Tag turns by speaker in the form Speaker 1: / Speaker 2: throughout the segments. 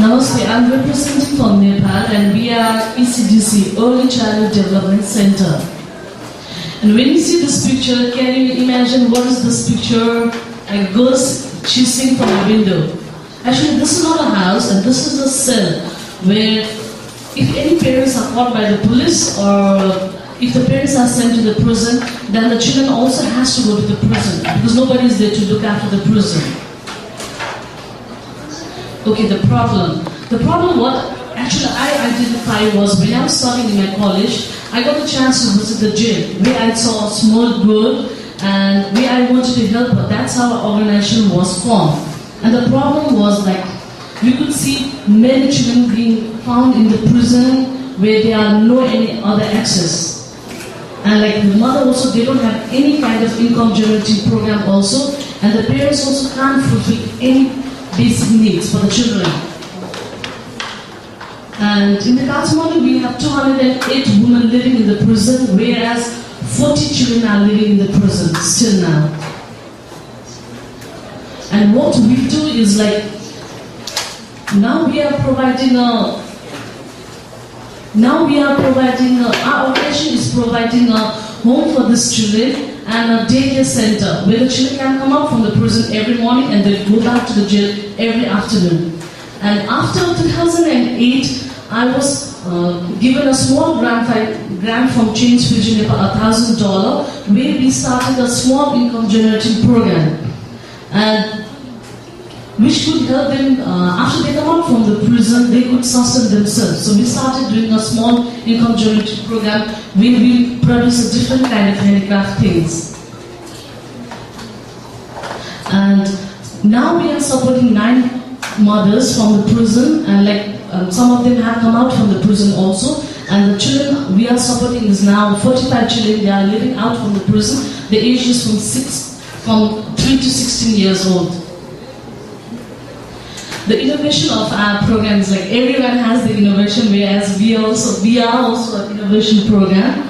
Speaker 1: Namaste, I'm representing from Nepal and we are ECDC, Early Childhood Development Center. And when you see this picture, can you imagine what is this picture? A ghost chasing from a window. Actually, this is not a house and this is a cell where if any parents are caught by the police or if the parents are sent to the prison, then the children also has to go to the prison because nobody is there to look after the prison. Okay, the problem what actually I identified was when I was studying in my college, I got the chance to visit the jail where I saw a small girl and where I wanted to help her. That's how our organization was formed. And the problem was like, we could see many children being found in the prison where there are no any other access. And like the mother also, they don't have any kind of income generating program also, and the parents also can't fulfill any basic needs for the children. And in the Kathmandu, we have 208 women living in the prison, whereas 40 children are living in the prison still now. And what we do is like, now we are providing our organization is providing a home for these children and a daycare center where the children can come out from the prison every morning and they go back to the jail every afternoon. And after 2008, I was given a small grant from Change Vision Nepal, $1,000, where we started a small income generating program. And which could help them, after they come out from the prison, they could sustain themselves. So we started doing a small income generating program where we produce a different kind of handicraft things. And now we are supporting 9 mothers from the prison, and some of them have come out from the prison also. And the children we are supporting is now 45 children. They are living out from the prison. The age is from 3 to 16 years old. The innovation of our program is like everyone has the innovation, whereas we are also an innovation program.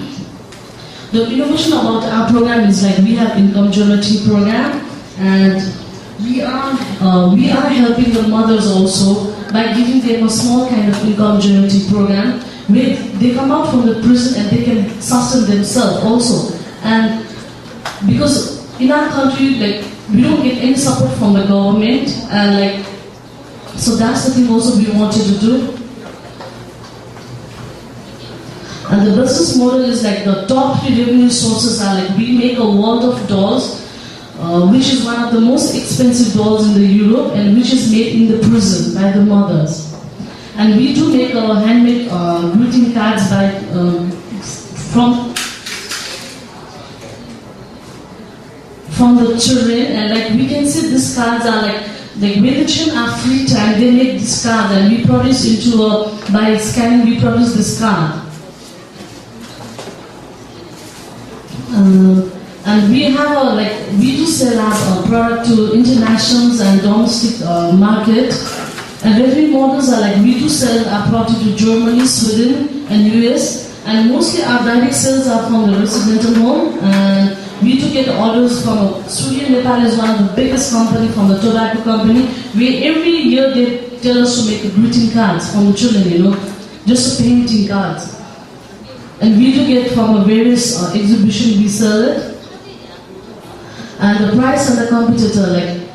Speaker 1: The innovation about our program is like we have income generating program, and we are helping the mothers also by giving them a small kind of income generating program where they come out from the prison and they can sustain themselves also. And because in our country, like we don't get any support from the government, and so that's the thing also we wanted to do. And the business model is like the top 3 revenue sources are like we make a world of dolls, which is one of the most expensive dolls in the Europe and which is made in the prison by the mothers. And we do make handmade greeting cards from the children, and we can see these cards are when the children are free time, they make this card and we produce by scanning, we produce this card. And we have we do sell our product to internationals and domestic market. And revenue models are we do sell our product to Germany, Sweden and US. And mostly our direct sales are from the residential home. And we do get orders from Studio Nepal is one of the biggest company from the tobacco company. Every year they tell us to make greeting cards from the children, just painting cards. And we do get from a various exhibition, we sell it. And the price and the competitor,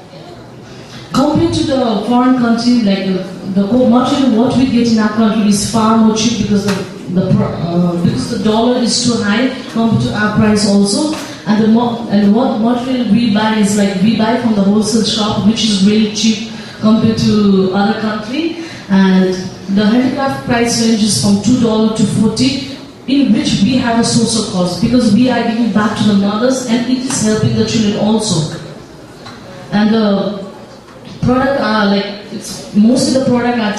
Speaker 1: compared to the foreign country, the material what we get in our country is far more cheap because the dollar is too high compared to our price also. And what material we buy is we buy from the wholesale shop, which is really cheap compared to other country. And the handicraft price range is from $2 to $40, in which we have a social cost because we are giving back to the mothers and it is helping the children also. And the product are it's mostly the product are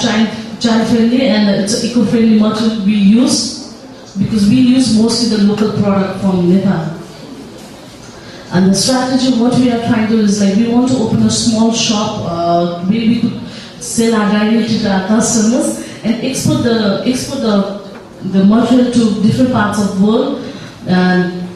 Speaker 1: child friendly and it's eco-friendly material we use because we use mostly the local product from Nepal. And the strategy, what we are trying to do is we want to open a small shop where we could sell our directly to our customers and export the material to different parts of the world. And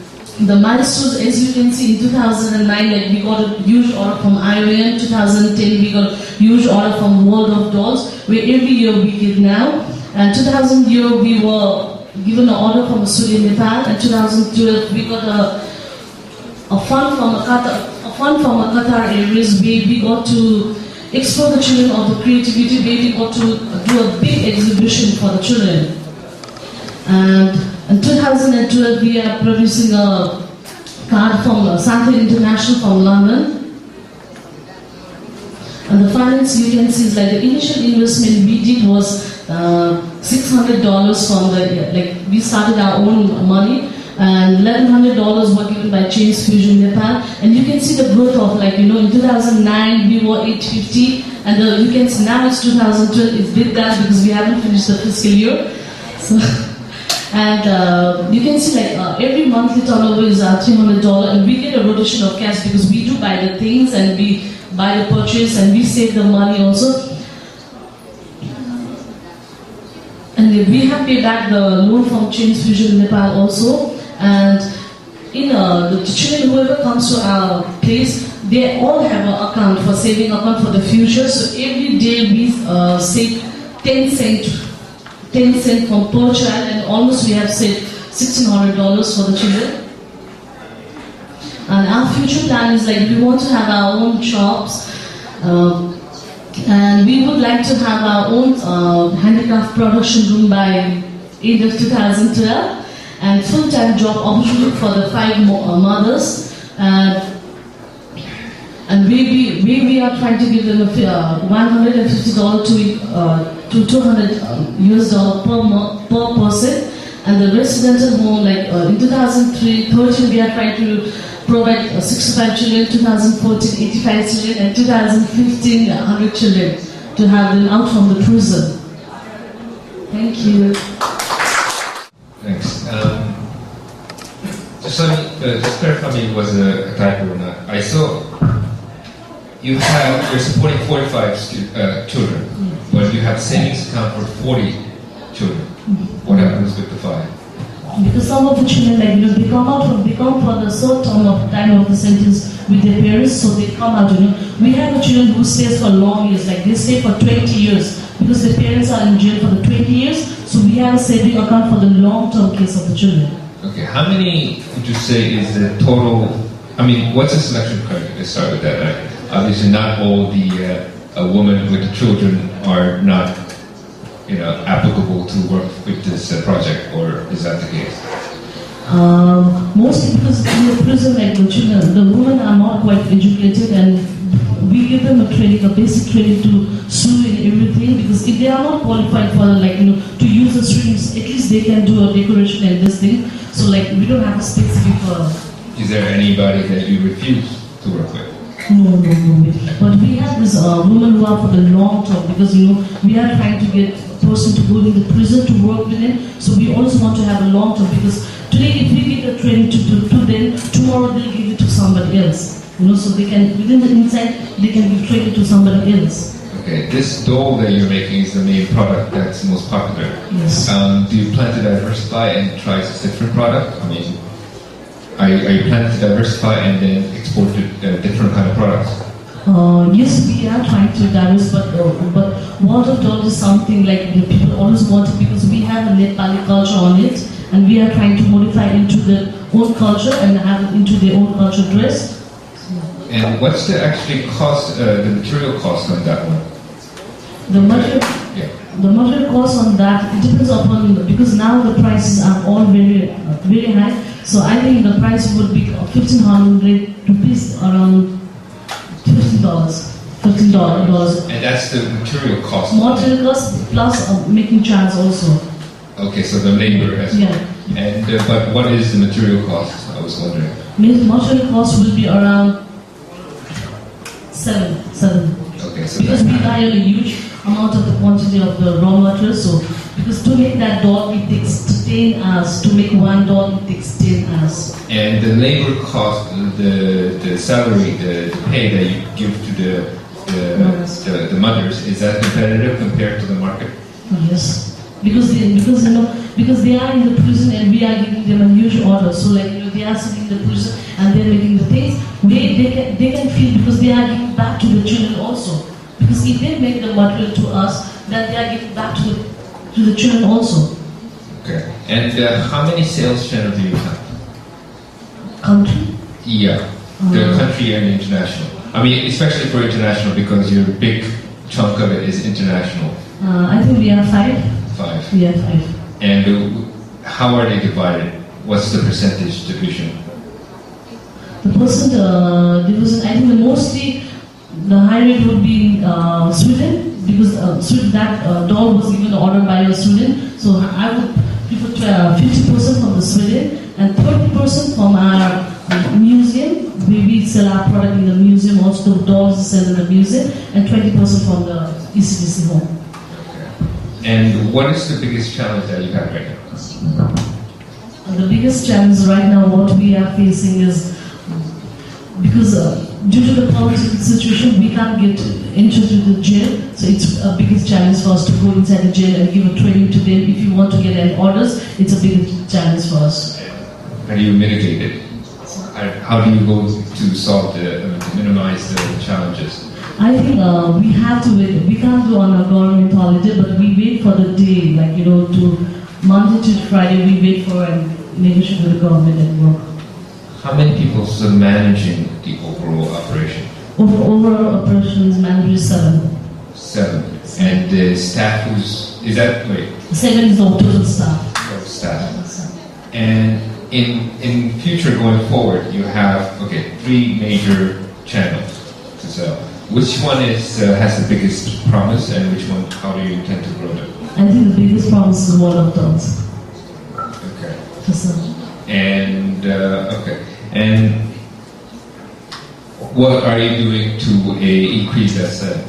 Speaker 1: the milestones, as you can see, in 2009, we got a huge order from IOM. 2010, we got huge order from World of Dolls, where every year we give now. And 2000 year we were given an order from Australia, Nepal, and 2012 we got a fund from Qatar Airways, where we got to explore the children of the creativity, where we got to do a big exhibition for the children. And in 2012 we are producing a card from Santa International from London. And the finance you can see is like the initial investment we did was $600 from the, we started our own money, and $1,100 were given by Chains Fusion Nepal. And you can see the growth of in 2009 we were 850, and you can see now it's 2012, it did that because we haven't finished the fiscal year. So, and you can see every monthly turnover is $300, and we get a rotation of cash because we do buy the things and we buy the purchase and we save the money also. And we have paid back the loan from Chains Fusion Nepal also. And the children, whoever comes to our place, they all have an account for saving account for the future. So every day we save 10 cents from per child, and almost we have saved $1,600 for the children. And our future plan is we want to have our own shops, and we would like to have our own handicraft production room by end of 2012, and full-time job opportunity for the 5 mothers. And we are trying to give them $150 to $200 per person. And the residential home, in 2013 we are trying to provide 65 children, 2014 85 children, and 2015 100 children to have them out from the prison. Thank you.
Speaker 2: Thanks. Just clarify me, was a typo or not. I saw you're supporting 45 children, but you have savings account for 40 children. What happens with the 5?
Speaker 1: Because some of the children, they come for the short term of time of the sentence with their parents, so they come out. We have children who stays for long years, they stay for 20 years because their parents are in jail for the 20 years. So we have a saving account for the long-term case of the children.
Speaker 2: Okay, how many would you say is the total? What's the selection criteria? Let's start with that. Obviously, not all the women with the children are not applicable to work with this project, or is that the case?
Speaker 1: Mostly because in the prison, the children, the women are not quite educated, and we give them a basic training to sew and everything, because if they are not qualified for to use the strings, at least they can do a decoration and this thing. So we don't have a specific.
Speaker 2: Is there anybody that you refuse to work with?
Speaker 1: No. But we have this women who are for the long term, because we are trying to get a person to go in the prison to work with them. So we also want to have a long term, because today if we give the training to them, tomorrow they'll give it to somebody else. So they can, within the inside, they can be traded to somebody else.
Speaker 2: Okay, this doll that you're making is the main product that's most popular.
Speaker 1: Yes.
Speaker 2: Do you plan to diversify and try a different product? Are you planning to diversify and then export to different kind of products?
Speaker 1: Yes, we are trying to diversify, but World of Dolls is something people always want it, because we have a Nepali culture on it, and we are trying to modify it into their own culture and have it into their own culture dress.
Speaker 2: And what's the actually cost, the material cost on that one?
Speaker 1: The material cost on that, it depends upon, because now the prices are all very, very high. So I think the price would be 1,500 rupees, around $15.
Speaker 2: And that's the material cost?
Speaker 1: Material cost plus making charge also.
Speaker 2: Okay, so the labor as well.
Speaker 1: Yeah.
Speaker 2: And but what is the material cost? I was wondering.
Speaker 1: Material cost will be around 7.
Speaker 2: Okay, so
Speaker 1: because we buy a huge amount of the quantity of the raw material. So because to make that doll, it takes 10 hours. To make one doll, it takes 10 hours.
Speaker 2: And the labor cost, the salary, the pay that you give to the mothers, is that competitive compared to the market?
Speaker 1: Yes. Because they are in the prison and we are giving them a huge order. So they are sitting in the prison and they're making the things. They can feel, because they are giving back to the children also. Because if they make the material to us, then they are giving back to the children also.
Speaker 2: Okay. And how many sales channels do you have?
Speaker 1: Country?
Speaker 2: Yeah, the country and international. I mean, especially for international because your big chunk of it is international.
Speaker 1: I think we have 5.
Speaker 2: 5.
Speaker 1: We have 5.
Speaker 2: And how are they divided? What's the percentage division?
Speaker 1: The percent division, I think mostly the high rate would be in Sweden because that doll was even ordered by a Sweden. So I would prefer 50% from the Sweden and 30% from our museum. We sell our product in the museum, also the dolls we sell in the museum, and 20% from the ECDC home.
Speaker 2: Okay. And what is the biggest challenge that you have right now?
Speaker 1: The biggest challenge right now, what we are facing is because due to the political situation, we can't get into the jail. So it's a biggest challenge for us to go inside the jail and give a training to them. If you want to get any orders, it's a big challenge for us.
Speaker 2: How do you mitigate it? How do you go to solve to minimize the challenges?
Speaker 1: I think we have to wait. We can't go on a government holiday, but we wait for the day, like, to Monday to Friday, we wait for and negotiate with the government and work.
Speaker 2: How many people are managing the overall operation?
Speaker 1: Overall operations manager is 7.
Speaker 2: 7. And the staff is that, wait?
Speaker 1: 7 is the total staff.
Speaker 2: Total staff. And in future going forward, you have, 3 major channels to sell. Which one has the biggest promise and which one, how do you intend to grow them?
Speaker 1: I think the biggest promise is World of Dolls.
Speaker 2: Okay.
Speaker 1: To sell.
Speaker 2: And, and what are you doing to increase that sale?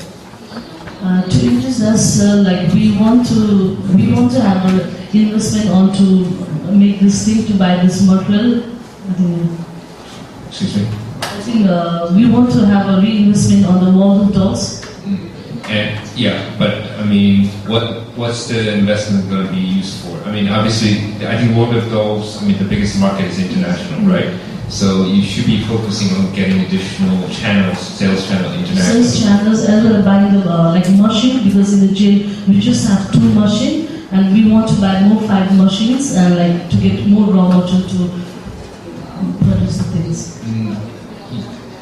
Speaker 1: To increase that sale, like we want to have an investment on to make this thing, to buy this material.
Speaker 2: Excuse me?
Speaker 1: I think we want to have a reinvestment on the World of Dolls.
Speaker 2: And yeah, but I mean, what's the investment going to be used for? I mean, obviously, I think World of Dolls, I mean, the biggest market is international, right? So you should be focusing on getting additional channels, sales channel international.
Speaker 1: Sales channels, as well as buying the machine, because in the jail we just have 2 machines, and we want to buy more 5 machines, and to get more raw material to produce the things.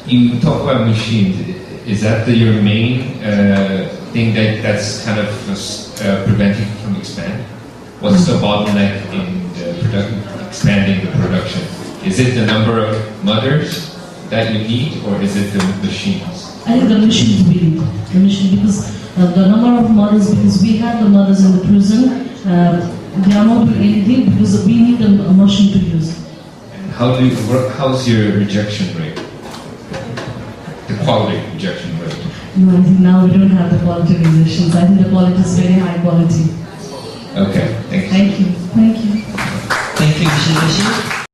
Speaker 2: You talk about machines. Is that your main thing that's kind of preventing you from expanding? What's the bottleneck in the expanding the production? Is it the number of mothers that you need, or is it the machines?
Speaker 1: I think the machines we need. The machine, because the number of mothers, because we have the mothers in the prison, they are not doing anything because we need a machine to use.
Speaker 2: And how's your rejection rate? The quality rejection rate?
Speaker 1: No, I think now we don't have the quality rejections. I think the quality is very high quality.
Speaker 2: Okay, thank you.
Speaker 1: Thank you. Thank you.
Speaker 3: Thank you, Mrs. Bashir.